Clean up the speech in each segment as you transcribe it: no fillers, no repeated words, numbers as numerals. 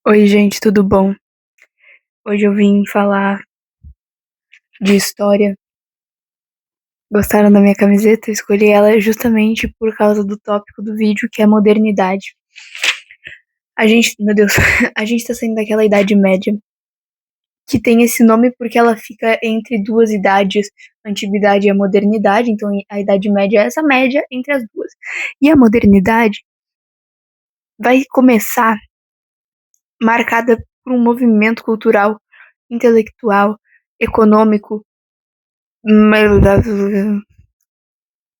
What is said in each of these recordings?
Oi, gente, tudo bom? Hoje eu vim falar de história. Gostaram da minha camiseta? Eu escolhi ela justamente por causa do tópico do vídeo, que é modernidade. A gente, meu Deus, a gente tá saindo daquela Idade Média, que tem esse nome porque ela fica entre duas idades, a antiguidade e a modernidade, então a Idade Média é essa média entre as duas. E a modernidade vai começar marcada por um movimento cultural, intelectual, econômico,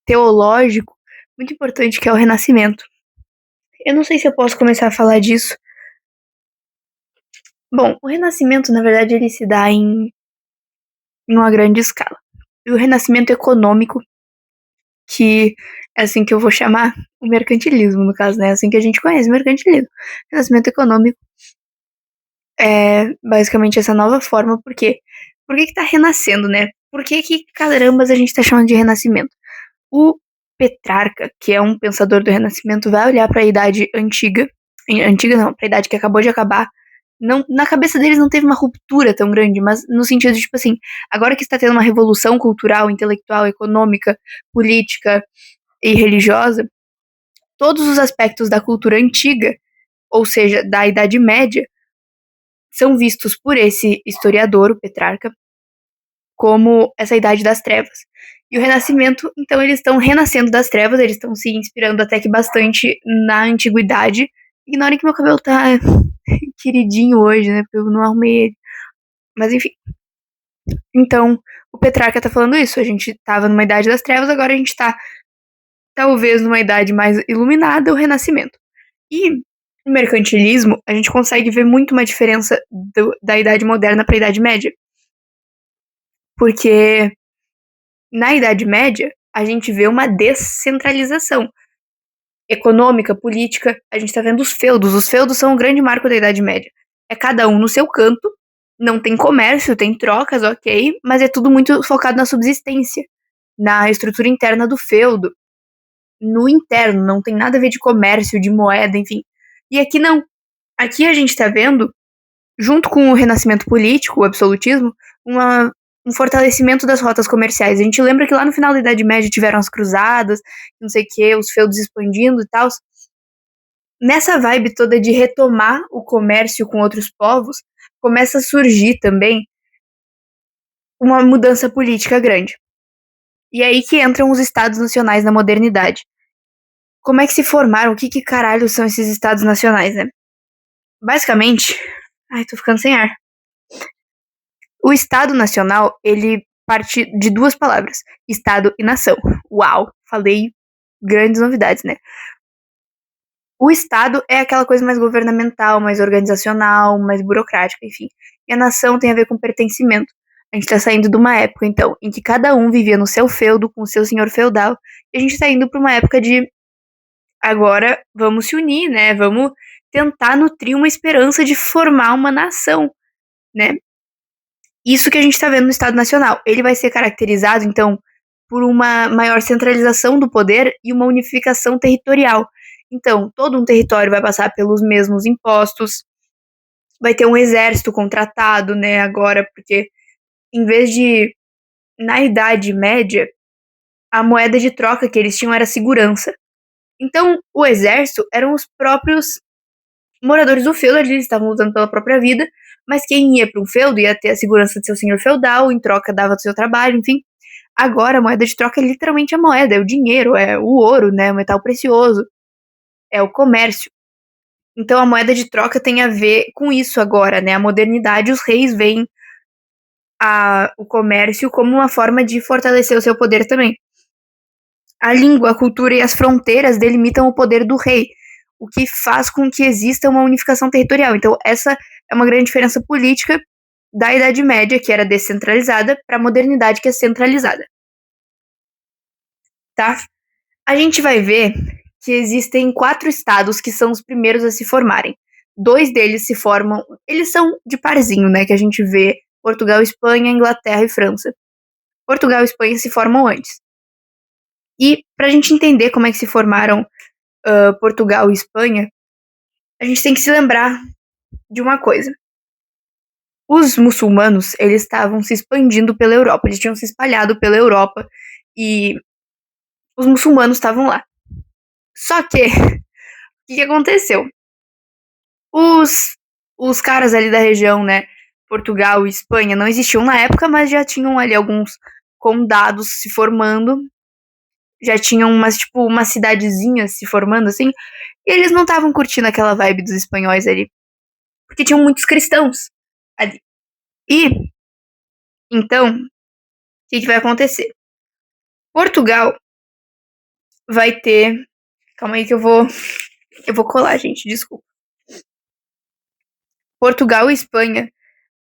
teológico muito importante, que é o Renascimento. Eu não sei se eu posso começar a falar disso. Bom, o Renascimento, na verdade, ele se dá em uma grande escala. E o Renascimento econômico, que é assim que eu vou chamar o mercantilismo, no caso, né? É assim que a gente conhece o mercantilismo. O Renascimento econômico é basicamente essa nova forma, por quê? Por que tá renascendo, né? Por que carambas a gente tá chamando de Renascimento? O Petrarca, que é um pensador do Renascimento, vai olhar para a Idade Antiga, antiga não, para a Idade que acabou de acabar. Não, na cabeça deles não teve uma ruptura tão grande, mas no sentido de, tipo assim, agora que está tendo uma revolução cultural, intelectual, econômica, política e religiosa, todos os aspectos da cultura antiga, ou seja, da Idade Média, são vistos por esse historiador, o Petrarca, como essa Idade das Trevas. E o Renascimento, então, eles estão renascendo das trevas, eles estão se inspirando até que bastante na antiguidade. Ignorem que meu cabelo tá queridinho hoje, né? Porque eu não arrumei ele. Mas enfim. Então, o Petrarca tá falando isso. A gente tava numa idade das trevas, agora a gente tá, talvez, numa idade mais iluminada, o Renascimento. E no mercantilismo, a gente consegue ver muito uma diferença da Idade Moderna pra Idade Média. Porque na Idade Média, a gente vê uma descentralização econômica, política. A gente tá vendo os feudos. Os feudos são um grande marco da Idade Média. É cada um no seu canto, não tem comércio, tem trocas, ok, mas é tudo muito focado na subsistência, na estrutura interna do feudo. No interno, não tem nada a ver de comércio, de moeda, enfim. E aqui não. Aqui a gente tá vendo, junto com o renascimento político, o absolutismo, um fortalecimento das rotas comerciais. A gente lembra que lá no final da Idade Média tiveram as cruzadas, não sei o que, os feudos expandindo e tal. Nessa vibe toda de retomar o comércio com outros povos, começa a surgir também uma mudança política grande. E é aí que entram os estados nacionais na modernidade. Como é que se formaram? O que caralho são esses estados nacionais, né? Basicamente, ai, tô ficando sem ar. O Estado Nacional, ele parte de duas palavras, Estado e Nação. Uau, falei grandes novidades, né? O Estado é aquela coisa mais governamental, mais organizacional, mais burocrática, enfim. E a nação tem a ver com pertencimento. A gente tá saindo de uma época, então, em que cada um vivia no seu feudo, com o seu senhor feudal, e a gente tá indo pra uma época de agora vamos se unir, né? Vamos tentar nutrir uma esperança de formar uma nação, né? Isso que a gente está vendo no Estado Nacional. Ele vai ser caracterizado, então, por uma maior centralização do poder e uma unificação territorial. Então, todo um território vai passar pelos mesmos impostos, vai ter um exército contratado, né, agora, porque em vez de, na Idade Média, a moeda de troca que eles tinham era segurança. Então, o exército eram os próprios moradores do feudo, eles estavam lutando pela própria vida, mas quem ia para um feudo ia ter a segurança de seu senhor feudal, em troca dava do seu trabalho, enfim. Agora a moeda de troca é literalmente a moeda, é o dinheiro, é o ouro, né, o metal precioso, é o comércio. Então a moeda de troca tem a ver com isso agora, né? A modernidade, os reis veem o comércio como uma forma de fortalecer o seu poder também. A língua, a cultura e as fronteiras delimitam o poder do rei, o que faz com que exista uma unificação territorial. Então, essa é uma grande diferença política da Idade Média, que era descentralizada, para a modernidade, que é centralizada. Tá? A gente vai ver que existem 4 estados que são os primeiros a se formarem. 2 deles se formam, eles são de parzinho, né, que a gente vê Portugal, Espanha, Inglaterra e França. Portugal e Espanha se formam antes. E para a gente entender como é que se formaram Portugal e Espanha, a gente tem que se lembrar de uma coisa. Os muçulmanos, eles estavam se expandindo pela Europa, eles tinham se espalhado pela Europa e os muçulmanos estavam lá. Só que, o que aconteceu? Os caras ali da região, né, Portugal e Espanha, não existiam na época, mas já tinham ali alguns condados se formando, já tinham umas cidadezinhas se formando, assim, e eles não estavam curtindo aquela vibe dos espanhóis ali, porque tinham muitos cristãos ali. E, então, o que vai acontecer? Portugal vai ter... Calma aí que eu vou colar, gente, desculpa. Portugal e Espanha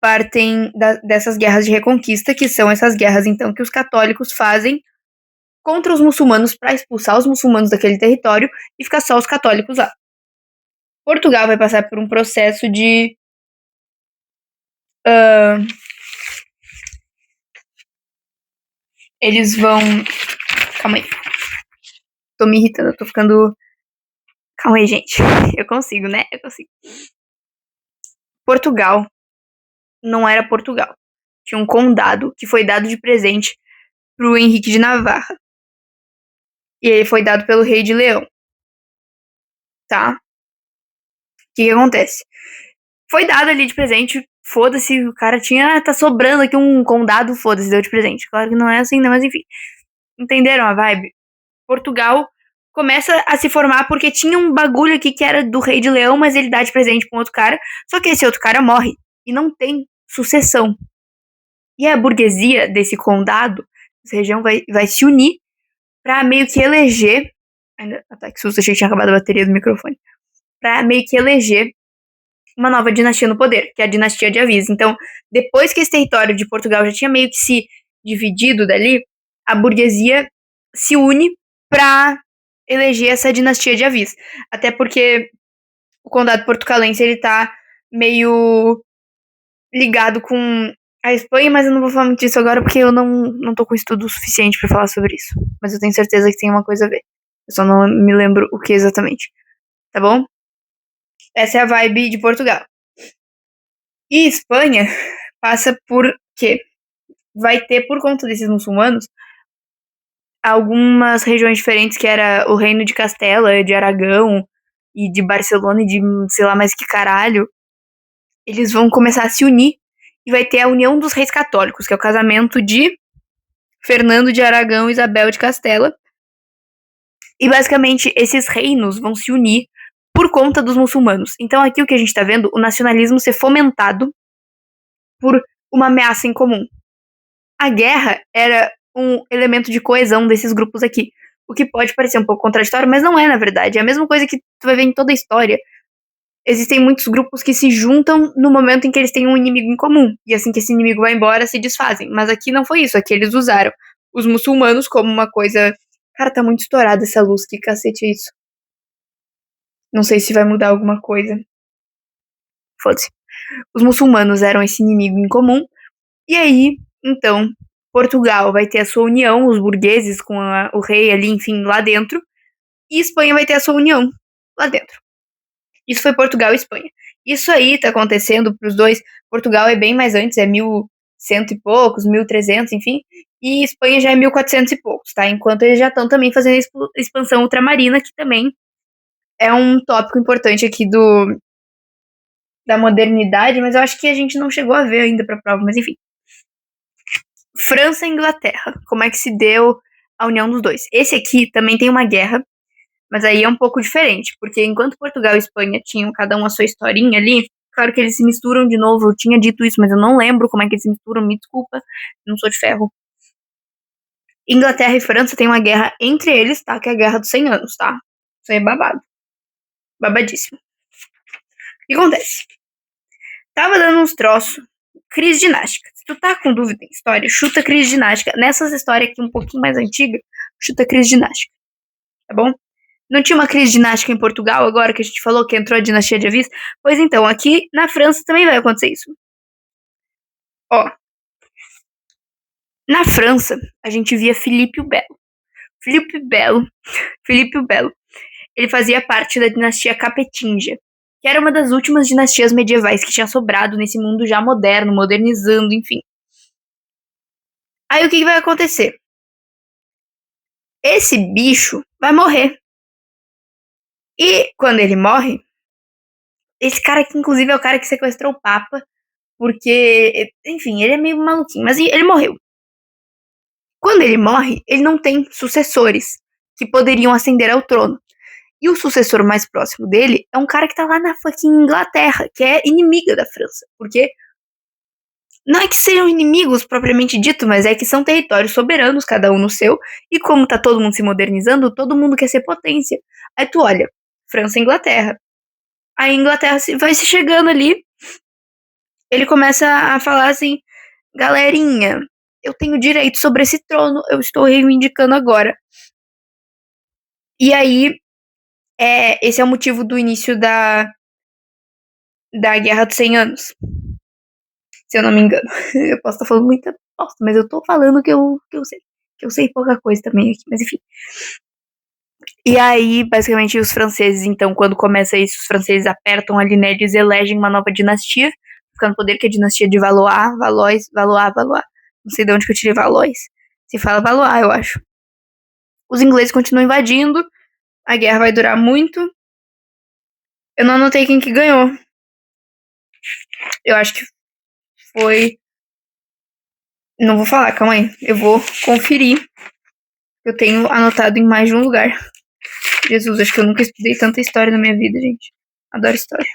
partem dessas guerras de reconquista, que são essas guerras, então, que os católicos fazem contra os muçulmanos para expulsar os muçulmanos daquele território e ficar só os católicos lá. Portugal vai passar por um processo de... eles vão... Calma aí. Tô me irritando, eu tô ficando... Calma aí, gente. Eu consigo, né? Eu consigo. Portugal não era Portugal. Tinha um condado que foi dado de presente pro Henrique de Navarra. E ele foi dado pelo rei de Leão. Tá? O que acontece? Foi dado ali de presente, foda-se, o cara tinha... tá sobrando aqui um condado, foda-se, deu de presente. Claro que não é assim, né? Mas enfim. Entenderam a vibe? Portugal começa a se formar porque tinha um bagulho aqui que era do rei de Leão, mas ele dá de presente pra um outro cara. Só que esse outro cara morre e não tem sucessão. E a burguesia desse condado, dessa região, vai se unir pra meio que eleger... Ainda, tá, que susto, achei que tinha acabado a bateria do microfone. Pra meio que eleger uma nova dinastia no poder, que é a dinastia de Avis. Então, depois que esse território de Portugal já tinha meio que se dividido dali, a burguesia se une para eleger essa dinastia de Avis. Até porque o condado portucalense, ele tá meio ligado com a Espanha, mas eu não vou falar muito disso agora porque eu não tô com estudo suficiente para falar sobre isso. Mas eu tenho certeza que tem uma coisa a ver. Eu só não me lembro o que exatamente. Tá bom? Essa é a vibe de Portugal. E Espanha passa por quê? Vai ter, por conta desses muçulmanos, algumas regiões diferentes, que era o reino de Castela, de Aragão, e de Barcelona, e de sei lá mais que caralho. Eles vão começar a se unir, e vai ter a União dos Reis Católicos, que é o casamento de Fernando de Aragão e Isabel de Castela. E basicamente esses reinos vão se unir por conta dos muçulmanos. Então aqui o que a gente tá vendo, o nacionalismo ser fomentado por uma ameaça em comum. A guerra era um elemento de coesão desses grupos aqui. O que pode parecer um pouco contraditório, mas não é, na verdade. É a mesma coisa que tu vai ver em toda a história. Existem muitos grupos que se juntam no momento em que eles têm um inimigo em comum. E assim que esse inimigo vai embora, se desfazem. Mas aqui não foi isso. Aqui eles usaram os muçulmanos como uma coisa... Cara, tá muito estourada essa luz. Que cacete é isso? Não sei se vai mudar alguma coisa. Foda-se. Os muçulmanos eram esse inimigo em comum. E aí, então, Portugal vai ter a sua união, os burgueses com o rei ali, enfim, lá dentro. E Espanha vai ter a sua união lá dentro. Isso foi Portugal e Espanha. Isso aí tá acontecendo pros dois. Portugal é bem mais antes, é 1100 e poucos, 1300, enfim. E Espanha já é 1400 e poucos, tá? Enquanto eles já estão também fazendo a expansão ultramarina, que também é um tópico importante aqui da modernidade, mas eu acho que a gente não chegou a ver ainda pra prova, mas enfim. França e Inglaterra. Como é que se deu a união dos dois? Esse aqui também tem uma guerra, mas aí é um pouco diferente, porque enquanto Portugal e Espanha tinham cada um a sua historinha ali, claro que eles se misturam de novo, eu tinha dito isso, mas eu não lembro como é que eles se misturam, me desculpa, não sou de ferro. Inglaterra e França tem uma guerra entre eles, tá? Que é a Guerra dos 100 Anos, tá? Isso aí é babado. Babadíssimo. O que acontece? Tava dando uns troços. Crise ginástica. Se tu tá com dúvida em história, chuta crise ginástica. Nessas histórias aqui um pouquinho mais antigas, chuta crise ginástica. Tá bom? Não tinha uma crise ginástica em Portugal agora que a gente falou que entrou a dinastia de Avis? Pois então, aqui na França também vai acontecer isso. Ó. Na França, a gente via Filipe o Belo. Filipe o Belo, ele fazia parte da dinastia Capetinga. que era uma das últimas dinastias medievais que tinha sobrado nesse mundo já moderno, modernizando, enfim. Aí o que vai acontecer? Esse bicho vai morrer. E quando ele morre, esse cara que inclusive é o cara que sequestrou o Papa, porque, enfim, ele é meio maluquinho, mas ele morreu. Quando ele morre, ele não tem sucessores que poderiam ascender ao trono. E o sucessor mais próximo dele é um cara que tá lá na fucking Inglaterra, que é inimiga da França. Porque não é que sejam inimigos propriamente dito, mas é que são territórios soberanos, cada um no seu. E como tá todo mundo se modernizando, todo mundo quer ser potência. Aí tu olha, França e Inglaterra. A Inglaterra vai se chegando ali. Ele começa a falar assim, galerinha, eu tenho direito sobre esse trono, eu estou reivindicando agora. E aí, esse é o motivo do início da Guerra dos 100 Anos. Se eu não me engano. Eu posso estar falando muita bosta, mas eu tô falando que eu sei. Que eu sei pouca coisa também aqui, mas enfim. E aí, basicamente, os franceses, então, quando começa isso, os franceses apertam ali, né, eles elegem uma nova dinastia, ficando no poder, que é a dinastia de Valois. Não sei de onde que eu tirei Valois. Se fala Valois, eu acho. Os ingleses continuam invadindo, a guerra vai durar muito. Eu não anotei quem que ganhou. Eu acho que foi... Não vou falar, calma aí. Eu vou conferir. Eu tenho anotado em mais de um lugar. Jesus, acho que eu nunca estudei tanta história na minha vida, gente. Adoro história.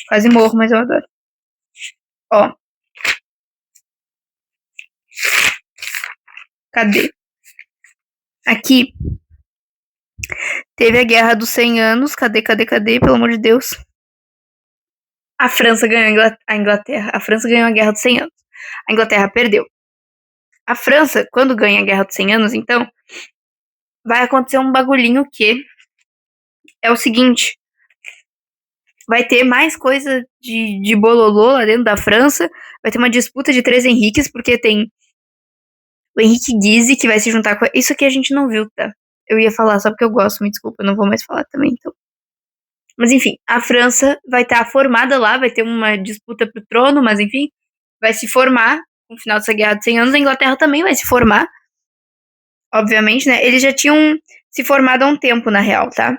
Quase morro, mas eu adoro. Ó. Cadê? Aqui. Teve a Guerra dos 100 Anos. Cadê? Pelo amor de Deus. A França ganhou a Inglaterra. A França ganhou a Guerra dos 100 Anos. A Inglaterra perdeu. A França, quando ganha a Guerra dos 100 Anos, então, vai acontecer um bagulhinho que é o seguinte. Vai ter mais coisa de bololô lá dentro da França. Vai ter uma disputa de 3 Henriques, porque tem o Henrique Guise, que vai se juntar com... Isso aqui a gente não viu, tá? Eu ia falar só porque eu gosto, me desculpa, eu não vou mais falar também, então. Mas enfim, a França vai estar formada lá, vai ter uma disputa pro trono, mas enfim, vai se formar no final dessa guerra de 100 anos. A Inglaterra também vai se formar, obviamente, né? Eles já tinham se formado há um tempo, na real, tá?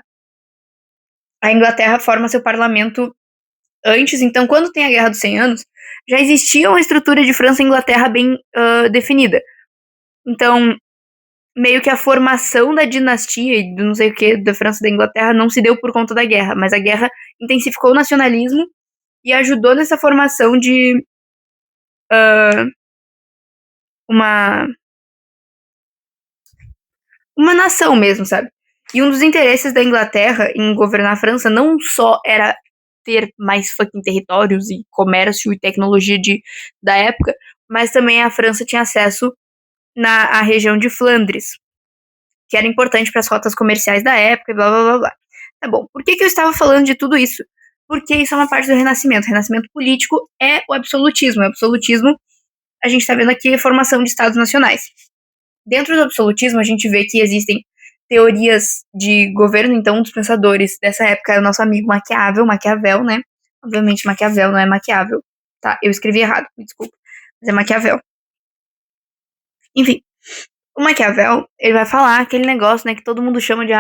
A Inglaterra forma seu parlamento antes, então quando tem a Guerra dos 100 Anos, já existia uma estrutura de França e Inglaterra bem definida. Então, meio que a formação da dinastia e do não sei o que da França e da Inglaterra não se deu por conta da guerra, mas a guerra intensificou o nacionalismo e ajudou nessa formação de uma nação mesmo, sabe? E um dos interesses da Inglaterra em governar a França não só era ter mais fucking territórios e comércio e tecnologia da época, mas também a França tinha acesso à região de Flandres, que era importante para as rotas comerciais da época e blá blá blá blá. Tá bom, por que eu estava falando de tudo isso? Porque isso é uma parte do Renascimento. O Renascimento político é o absolutismo. O absolutismo, a gente está vendo aqui a formação de estados nacionais. Dentro do absolutismo, a gente vê que existem teorias de governo. Então, um dos pensadores dessa época é o nosso amigo Maquiavel, né? Obviamente, Maquiavel não é Maquiavel, tá? Eu escrevi errado, me desculpa, mas é Maquiavel. Enfim, o Maquiavel, ele vai falar aquele negócio, né, que todo mundo chama de,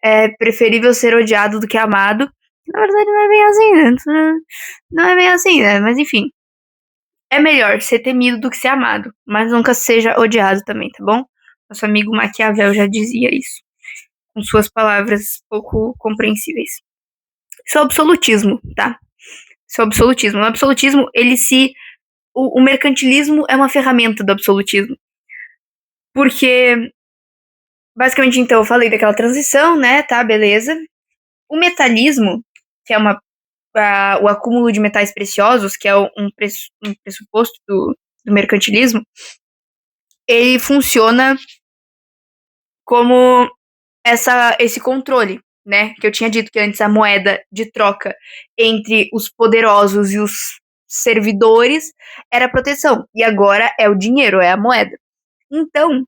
é preferível ser odiado do que amado. Na verdade, não é bem assim, né? Não é bem assim, né? Mas enfim. É melhor ser temido do que ser amado, mas nunca seja odiado também, tá bom? Nosso amigo Maquiavel já dizia isso, com suas palavras pouco compreensíveis. Isso é o absolutismo, tá? Isso é o absolutismo. O absolutismo, o mercantilismo é uma ferramenta do absolutismo. Porque, basicamente, então, eu falei daquela transição, né? Tá, beleza. O metalismo, que é o acúmulo de metais preciosos, que é um pressuposto do mercantilismo, ele funciona como esse controle, né? Que eu tinha dito que antes a moeda de troca entre os poderosos e os servidores era a proteção. E agora é o dinheiro, é a moeda. Então,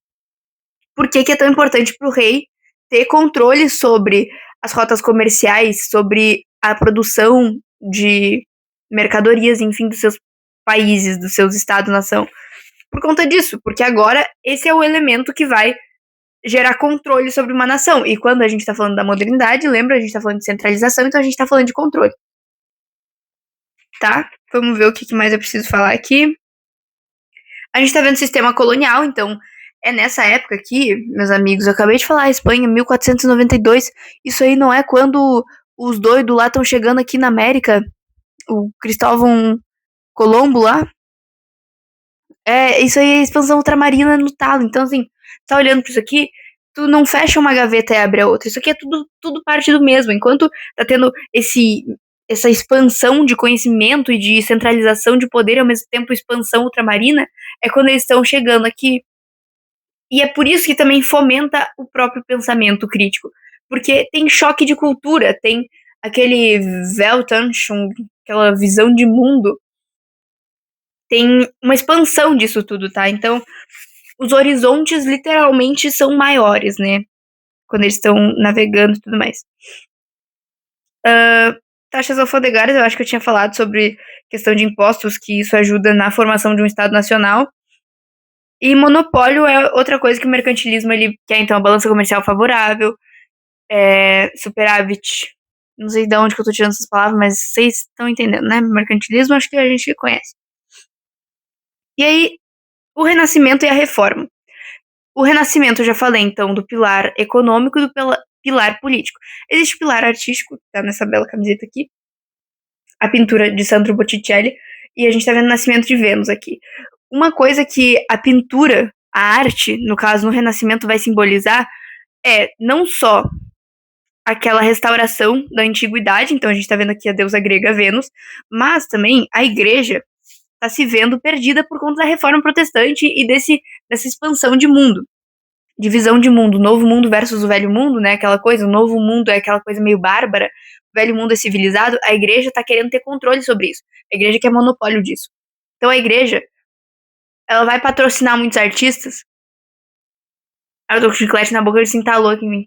por que é tão importante para o rei ter controle sobre as rotas comerciais, sobre a produção de mercadorias, enfim, dos seus países, dos seus estados-nação. Por conta disso, porque agora esse é o elemento que vai gerar controle sobre uma nação. E quando a gente tá falando da modernidade, lembra, a gente tá falando de centralização, então a gente tá falando de controle. Tá? Vamos ver o que mais eu preciso falar aqui. A gente tá vendo sistema colonial, então é nessa época aqui, meus amigos, eu acabei de falar, Espanha, 1492, isso aí não é quando os doidos lá estão chegando aqui na América, o Cristóvão Colombo lá? É, isso aí é expansão ultramarina no talo, então assim, tá olhando pra isso aqui, tu não fecha uma gaveta e abre a outra, isso aqui é tudo parte do mesmo, enquanto tá tendo essa expansão de conhecimento e de centralização de poder e ao mesmo tempo expansão ultramarina, é quando eles estão chegando aqui. E é por isso que também fomenta o próprio pensamento crítico. Porque tem choque de cultura, tem aquele Weltanschauung, aquela visão de mundo. Tem uma expansão disso tudo, tá? Então, os horizontes literalmente são maiores, né? Quando eles estão navegando e tudo mais. Taxas alfandegárias, eu acho que eu tinha falado sobre questão de impostos, que isso ajuda na formação de um Estado nacional. E monopólio é outra coisa que o mercantilismo ele quer, então, a balança comercial favorável, superávit. Não sei de onde que eu tô tirando essas palavras, mas vocês estão entendendo, né? Mercantilismo acho que a gente conhece. E aí, o Renascimento e a Reforma. O Renascimento, eu já falei, então, do pilar econômico e do pilar político. Existe o pilar artístico, tá nessa bela camiseta aqui, a pintura de Sandro Botticelli, e a gente tá vendo o nascimento de Vênus aqui. Uma coisa que a pintura, a arte, no caso, no Renascimento, vai simbolizar é não só aquela restauração da antiguidade, então a gente tá vendo aqui a deusa grega Vênus, mas também a igreja tá se vendo perdida por conta da reforma protestante e dessa expansão de mundo, divisão de mundo, o novo mundo versus o velho mundo, né, aquela coisa, o novo mundo é aquela coisa meio bárbara, o velho mundo é civilizado, a igreja tá querendo ter controle sobre isso, a igreja quer monopólio disso. Então a igreja, ela vai patrocinar muitos artistas, eu tô com chiclete na boca, ele se entalou aqui em mim,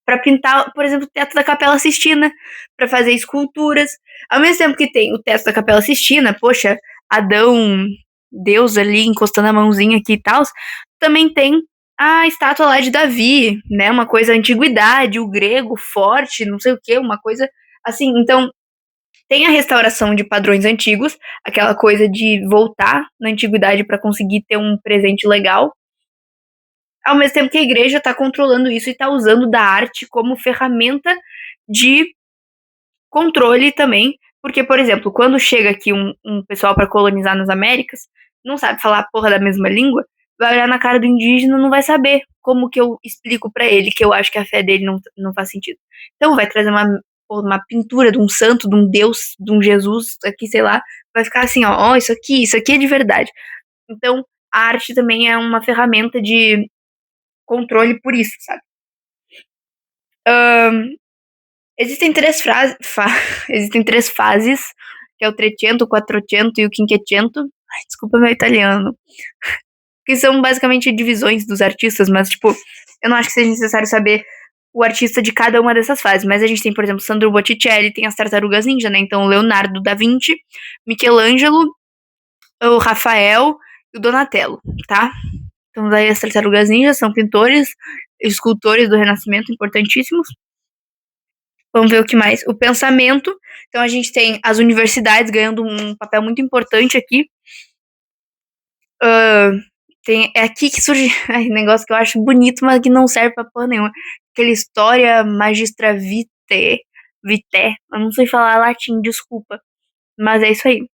para pintar, por exemplo, o teto da Capela Sistina, para fazer esculturas. Ao mesmo tempo que tem o teto da Capela Sistina, poxa, Adão, Deus ali encostando a mãozinha aqui e tal, também tem a estátua lá de Davi, né? Uma coisa antiguidade, o grego forte, não sei o que, uma coisa assim. Então, tem a restauração de padrões antigos, aquela coisa de voltar na antiguidade para conseguir ter um presente legal, ao mesmo tempo que a igreja está controlando isso e está usando da arte como ferramenta de controle também, porque, por exemplo, quando chega aqui um pessoal para colonizar nas Américas, não sabe falar a porra da mesma língua, vai olhar na cara do indígena, não vai saber como que eu explico para ele que eu acho que a fé dele não faz sentido. Então vai trazer uma pintura de um santo, de um Deus, de um Jesus, aqui, sei lá, vai ficar assim, ó, isso aqui é de verdade. Então, a arte também é uma ferramenta de controle por isso, sabe? Existem existem três fases, que é o Trecento, o Quattrocento e o Quinquecento. Ai, desculpa meu italiano. Que são basicamente divisões dos artistas, mas, tipo, eu não acho que seja necessário saber o artista de cada uma dessas fases. Mas a gente tem, por exemplo, Sandro Botticelli, tem as Tartarugas Ninja, né? Então, Leonardo da Vinci, Michelangelo, o Rafael e o Donatello, tá? Então, daí as Tartarugas Ninja são pintores, escultores do Renascimento importantíssimos. Vamos ver o que mais. O pensamento. Então a gente tem as universidades ganhando um papel muito importante aqui. É aqui que surge um negócio que eu acho bonito, mas que não serve pra porra nenhuma. Aquela história magistra vitae. Eu não sei falar latim, desculpa. Mas é isso aí.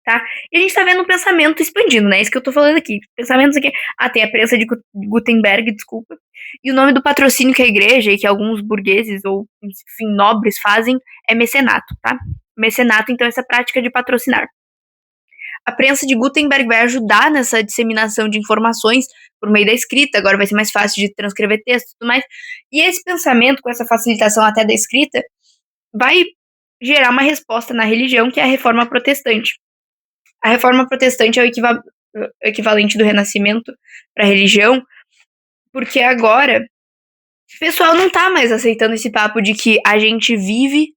Tá? E a gente tá vendo o pensamento expandindo, né? Isso que eu tô falando aqui. Pensamentos aqui. Tem a prensa de Gutenberg, desculpa. E o nome do patrocínio que a igreja e que alguns burgueses ou, enfim, nobres fazem é mecenato, tá? Mecenato, então, é essa prática de patrocinar. A prensa de Gutenberg vai ajudar nessa disseminação de informações por meio da escrita, agora vai ser mais fácil de transcrever texto e tudo mais. E esse pensamento, com essa facilitação até da escrita, vai gerar uma resposta na religião, que é a reforma protestante. A reforma protestante é o equivalente do renascimento para a religião, porque agora O pessoal não tá mais aceitando esse papo de que a gente vive,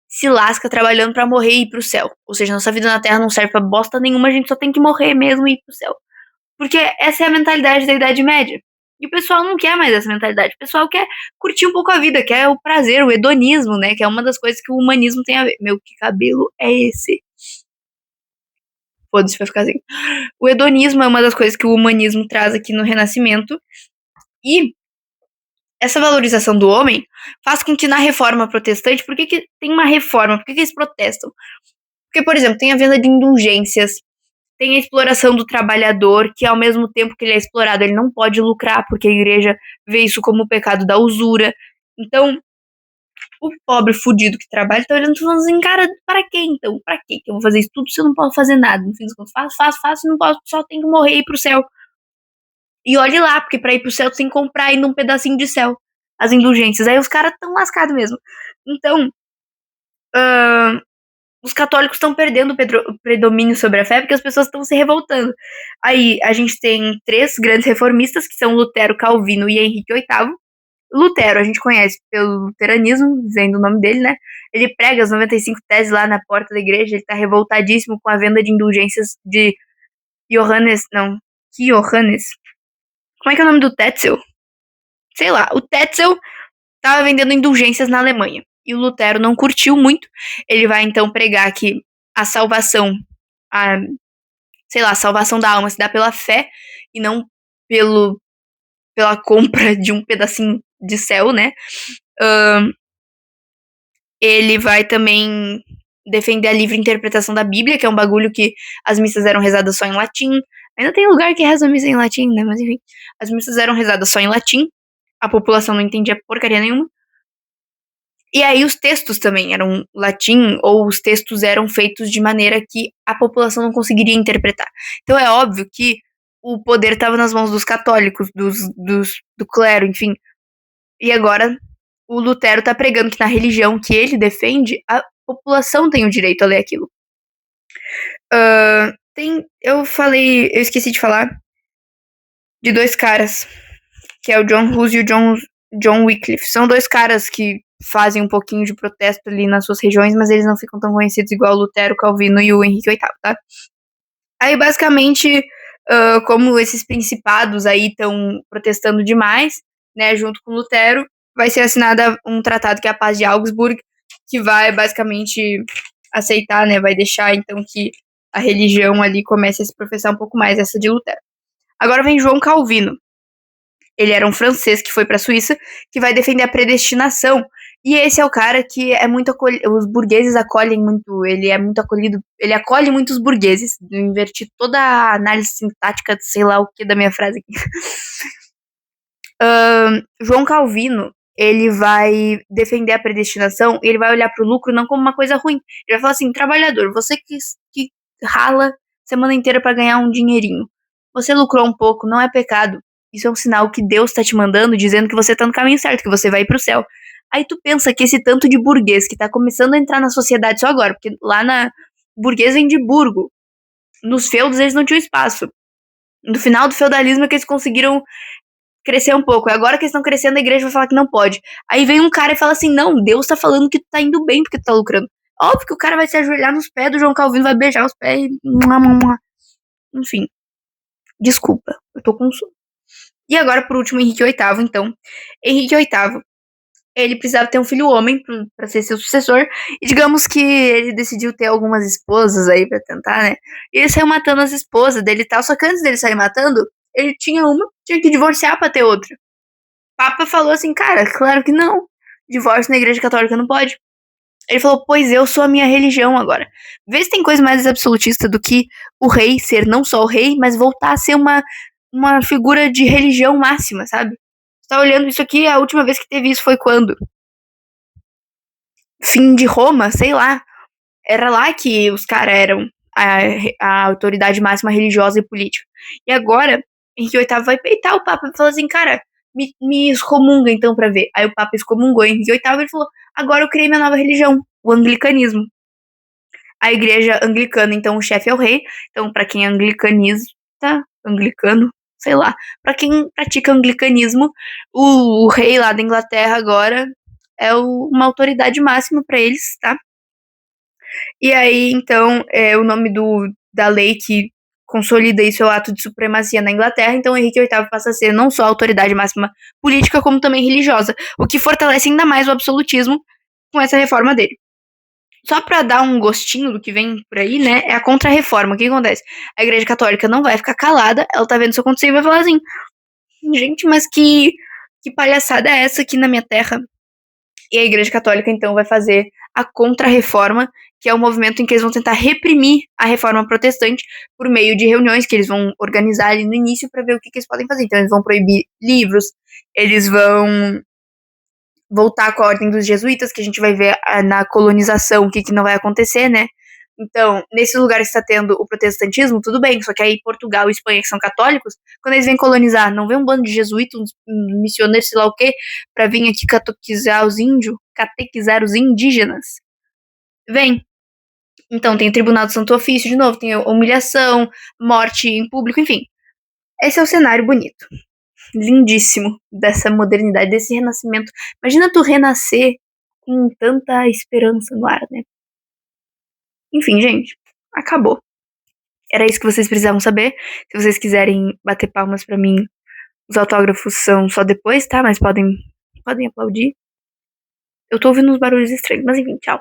se lasca trabalhando pra morrer e ir pro céu. Ou seja, nossa vida na Terra não serve pra bosta nenhuma, a gente só tem que morrer mesmo e ir pro céu. Porque essa é a mentalidade da Idade Média. E o pessoal não quer mais essa mentalidade. O pessoal quer curtir um pouco a vida, quer o prazer, o hedonismo, né? Que é uma das coisas que o humanismo tem a ver. Meu, que cabelo é esse? Foda-se, vai ficar assim. O hedonismo é uma das coisas que o humanismo traz aqui no Renascimento. E essa valorização do homem faz com que na reforma protestante, por que tem uma reforma? Por que eles protestam? Porque, por exemplo, tem a venda de indulgências, tem a exploração do trabalhador, que ao mesmo tempo que ele é explorado, ele não pode lucrar, porque a igreja vê isso como o pecado da usura. Então, o pobre fudido que trabalha tá olhando e falando assim, cara, para quê então? Para quê que eu vou fazer isso tudo se eu não posso fazer nada? No fim dos contos, faço, não posso, só tenho que morrer e ir pro céu. E olhe lá, porque pra ir pro céu tu tem que comprar ainda um pedacinho de céu, as indulgências. Aí os caras tão lascados mesmo. Então, os católicos estão perdendo o predomínio sobre a fé porque as pessoas estão se revoltando. Aí a gente tem 3 grandes reformistas, que são Lutero, Calvino e Henrique VIII. Lutero, a gente conhece pelo luteranismo, vem do nome dele, né? Ele prega as 95 teses lá na porta da igreja, ele tá revoltadíssimo com a venda de indulgências de Johannes, não, que Johannes? Como é que é o nome do Tetzel? Sei lá, o Tetzel tava vendendo indulgências na Alemanha. E o Lutero não curtiu muito. Ele vai então pregar que a salvação, a, sei lá, a salvação da alma se dá pela fé e não pela compra de um pedacinho de céu, né? Ele vai também defender a livre interpretação da Bíblia, que é um bagulho que as missas eram rezadas só em latim. Ainda tem lugar que reza a missa em latim, né? Mas enfim, as missas eram rezadas só em latim. A população não entendia porcaria nenhuma. E aí os textos também eram latim, ou os textos eram feitos de maneira que a população não conseguiria interpretar. Então é óbvio que o poder estava nas mãos dos católicos, do clero, enfim. E agora o Lutero está pregando que na religião que ele defende, a população tem o direito a ler aquilo. Eu esqueci de falar de 2 caras, que é o John Hus e o John Wycliffe. São 2 caras que fazem um pouquinho de protesto ali nas suas regiões, mas eles não ficam tão conhecidos igual o Lutero, Calvino e o Henrique VIII, tá? Aí, basicamente, como esses principados aí estão protestando demais, né, junto com Lutero, vai ser assinado um tratado que é a Paz de Augsburg, que vai basicamente aceitar, né, vai deixar então que a religião ali comece a se professar um pouco mais, essa de Lutero. Agora vem João Calvino. Ele era um francês que foi para a Suíça, que vai defender a predestinação. E esse é o cara que é muito acolhido. Os burgueses acolhem muito. Ele é muito acolhido. Ele acolhe muito os burgueses. Eu inverti toda a análise sintática, sei lá o que da minha frase aqui. João Calvino, ele vai defender a predestinação. Ele vai olhar para o lucro não como uma coisa ruim. Ele vai falar assim: trabalhador, você que rala semana inteira para ganhar um dinheirinho. Você lucrou um pouco, não é pecado. Isso é um sinal que Deus tá te mandando, dizendo que você tá no caminho certo, que você vai pro céu. Aí tu pensa que esse tanto de burguês que tá começando a entrar na sociedade só agora, porque lá na burguês vem de burgo. Nos feudos eles não tinham espaço. No final do feudalismo é que eles conseguiram crescer um pouco. E agora que eles estão crescendo, a igreja vai falar que não pode. Aí vem um cara e fala assim: não, Deus tá falando que tu tá indo bem porque tu tá lucrando. Óbvio que o cara vai se ajoelhar nos pés do João Calvino, vai beijar os pés e. Enfim. Desculpa, eu tô com sono. E agora, por último, Henrique VIII, então. Henrique VIII, ele precisava ter um filho homem para ser seu sucessor. E digamos que ele decidiu ter algumas esposas aí pra tentar, né? E ele saiu matando as esposas dele e tal. Só que antes dele sair matando, ele tinha uma, tinha que divorciar pra ter outra. O Papa falou assim, cara, claro que não. Divórcio na igreja católica não pode. Ele falou, pois eu sou a minha religião agora. Vê se tem coisa mais absolutista do que o rei ser não só o rei, mas voltar a ser uma figura de religião máxima, sabe? Você tá olhando isso aqui, a última vez que teve isso foi quando? Fim de Roma, sei lá. Era lá que os caras eram a autoridade máxima religiosa e política. E agora, Henrique VIII vai peitar o Papa e falou assim, cara, me excomunga então pra ver. Aí o Papa excomungou Henrique VIII e falou, agora eu criei minha nova religião, o anglicanismo. A igreja anglicana, então o chefe é o rei. Então, pra quem é anglicano, sei lá. Pra quem pratica anglicanismo, o rei lá da Inglaterra agora é uma autoridade máxima pra eles, tá? E aí, então, o nome da lei que consolida isso é o ato de supremacia na Inglaterra, então Henrique VIII passa a ser não só a autoridade máxima política, como também religiosa, o que fortalece ainda mais o absolutismo com essa reforma dele. Só pra dar um gostinho do que vem por aí, né, é a contra-reforma. O que acontece? A Igreja Católica não vai ficar calada, ela tá vendo isso acontecer e vai falar assim, gente, mas que palhaçada é essa aqui na minha terra? E a Igreja Católica, então, vai fazer a Contra-Reforma, que é um movimento em que eles vão tentar reprimir a reforma protestante por meio de reuniões que eles vão organizar ali no início para ver o que eles podem fazer. Então, eles vão proibir livros, eles vão voltar com a ordem dos jesuítas, que a gente vai ver na colonização o que não vai acontecer, né? Então, nesses lugares que está tendo o protestantismo, tudo bem, só que aí Portugal e Espanha, que são católicos, quando eles vêm colonizar, não vem um bando de jesuítas, uns missioneiros, sei lá o quê, pra vir aqui catequizar os índios, catequizar os indígenas. Vem. Então, tem o Tribunal do Santo Ofício, de novo, tem a humilhação, morte em público, enfim. Esse é o cenário bonito. Lindíssimo dessa modernidade, desse renascimento. Imagina tu renascer com tanta esperança no ar, né? Enfim, gente, acabou. Era isso que vocês precisavam saber. Se vocês quiserem bater palmas pra mim, os autógrafos são só depois, tá? Mas podem aplaudir. Eu tô ouvindo uns barulhos estranhos, mas enfim, tchau.